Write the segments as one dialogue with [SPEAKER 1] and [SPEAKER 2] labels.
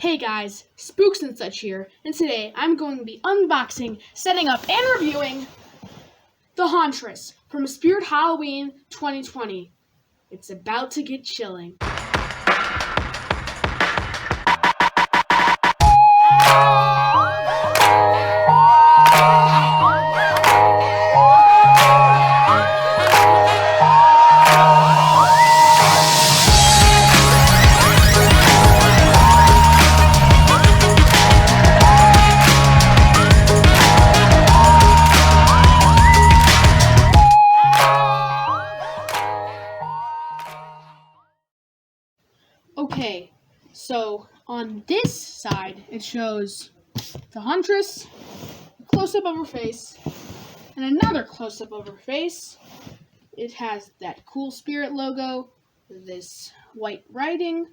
[SPEAKER 1] Hey guys, Spooks and Such here, and today I'm going to be unboxing, setting up, and reviewing the Hauntress from Spirit Halloween 2020. It's about to get chilling. Okay, so on this side, it shows the Hauntress, a close-up of her face, and another close-up of her face. It has that cool spirit logo, this white writing,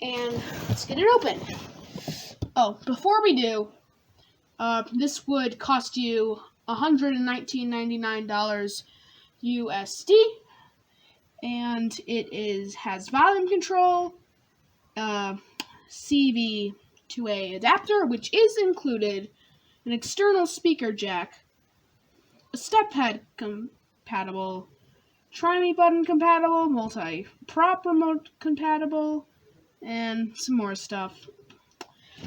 [SPEAKER 1] and let's get it open. Oh, before we do, this would cost you $119.99 USD, and it has volume control, CV2A adapter, which is included, an external speaker jack, a step head compatible, try me button compatible, multi-prop remote compatible, and some more stuff.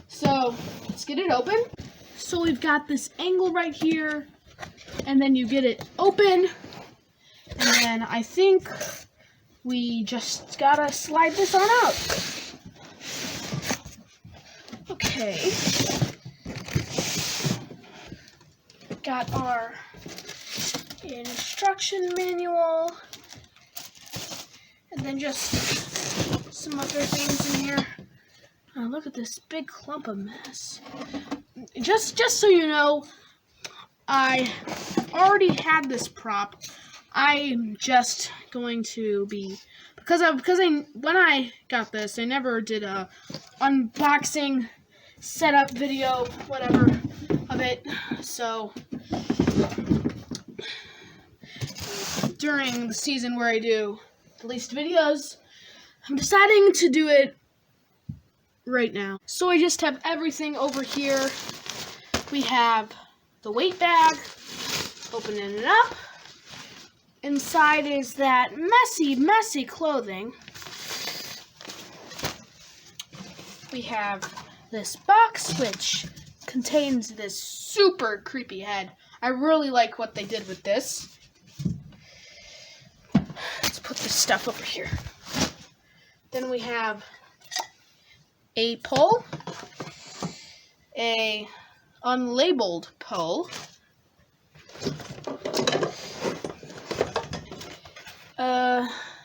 [SPEAKER 1] So let's get it open. So we've got this angle right here, and then you get it open, and then I think we just gotta slide this on out. Okay, got our instruction manual, and then just some other things in here. Oh, look at this big clump of mess. Just so you know, I already had this prop. I'm just going to be, when I got this, I never did a unboxing setup video, whatever, of it. So during the season where I do the least videos, I'm deciding to do it right now. So I just have everything over here. We have the weight bag, opening it up. Inside is that messy clothing. We have this box, which contains this super creepy head. I really like what they did with this. Let's put this stuff over here. Then we have a pole, a unlabeled pole,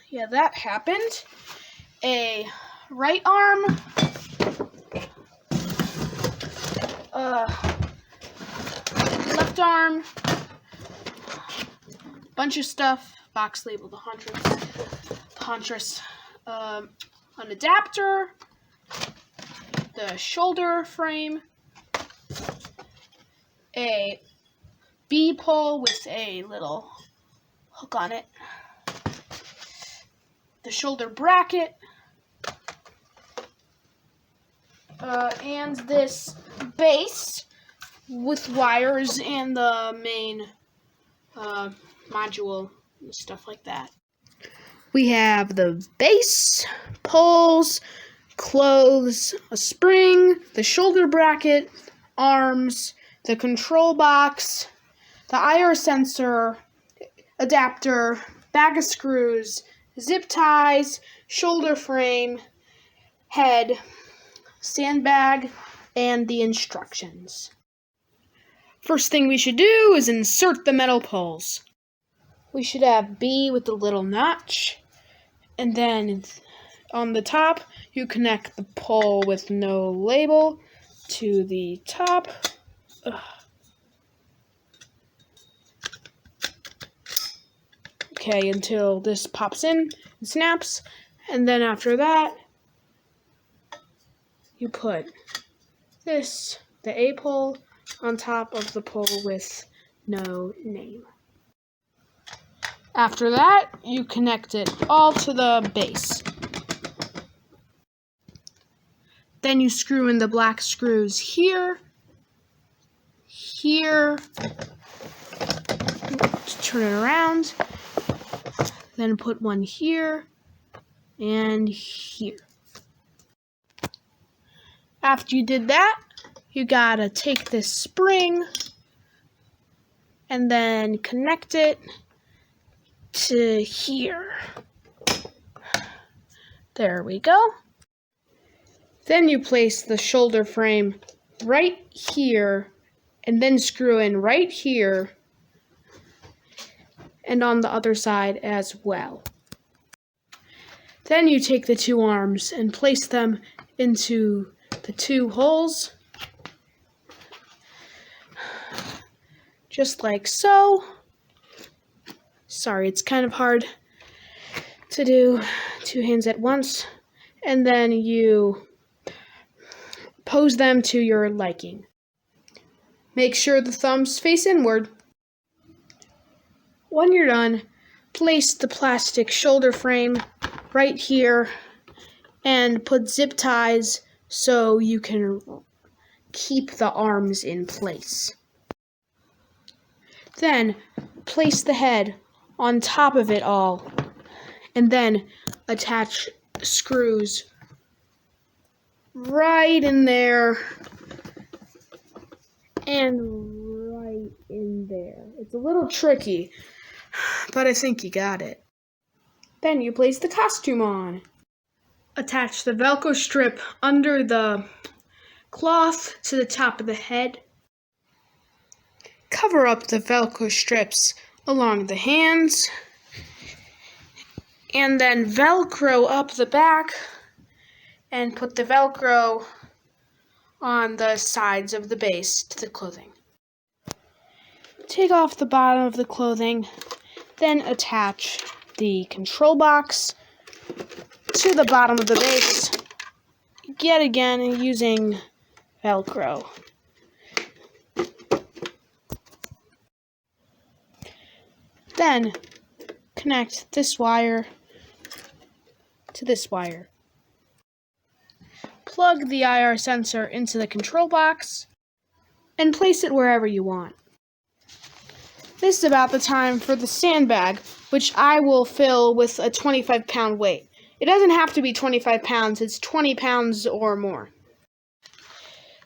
[SPEAKER 1] yeah, that happened. A right arm, left arm, bunch of stuff, box labeled the Hauntress, an adapter, the shoulder frame, a B pole with a little hook on it, the shoulder bracket, and this base with wires and the main module and stuff like that. We have the base, poles, clothes, a spring, the shoulder bracket, arms, the control box, the IR sensor, adapter, bag of screws, zip ties, shoulder frame, head, sandbag, and the instructions. First thing we should do is insert the metal poles. We should have B with the little notch, and then on the top you connect the pole with no label to the top. Okay, until this pops in and snaps, and then after that, you put the A pole on top of the pole with no name. After that, you connect it all to the base. Then you screw in the black screws here, here, turn it around, then put one here, and here. After you did that, you gotta take this spring and then connect it to here. There we go. Then you place the shoulder frame right here and then screw in right here and on the other side as well. Then you take the two arms and place them into the two holes, just like so. Sorry, it's kind of hard to do two hands at once. And then you pose them to your liking. Make sure the thumbs face inward. When you're done, place the plastic shoulder frame right here and put zip ties so you can keep the arms in place. Then place the head on top of it all and then attach screws right in there and right in there. It's a little tricky, but I think you got it. Then you place the costume on. Attach the Velcro strip under the cloth to the top of the head. Cover up the Velcro strips along the hands. And then Velcro up the back and put the Velcro on the sides of the base to the clothing. Take off the bottom of the clothing, then attach the control box to the bottom of the base, yet again using Velcro. Then connect this wire to this wire. Plug the IR sensor into the control box and place it wherever you want. This is about the time for the sandbag, which I will fill with a 25-pound weight. It doesn't have to be 25 pounds, it's 20 pounds or more.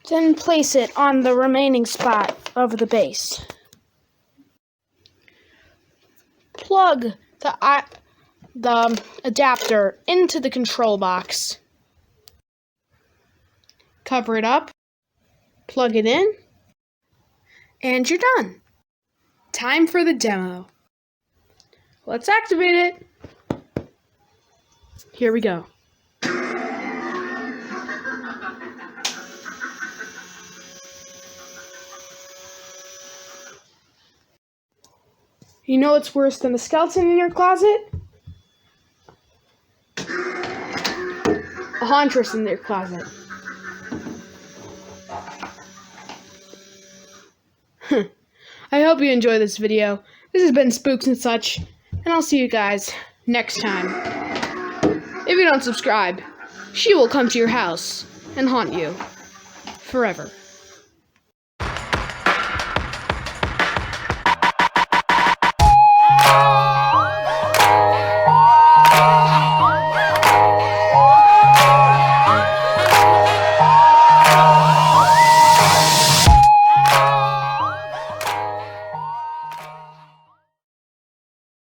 [SPEAKER 1] Then place it on the remaining spot of the base. Plug the adapter into the control box. Cover it up, plug it in, and you're done. Time for the demo. Let's activate it. Here we go. You know what's worse than a skeleton in your closet? A Hauntress in your closet. I hope you enjoyed this video. This has been Spooks and Such, and I'll see you guys next time. If you don't subscribe, she will come to your house and haunt you forever.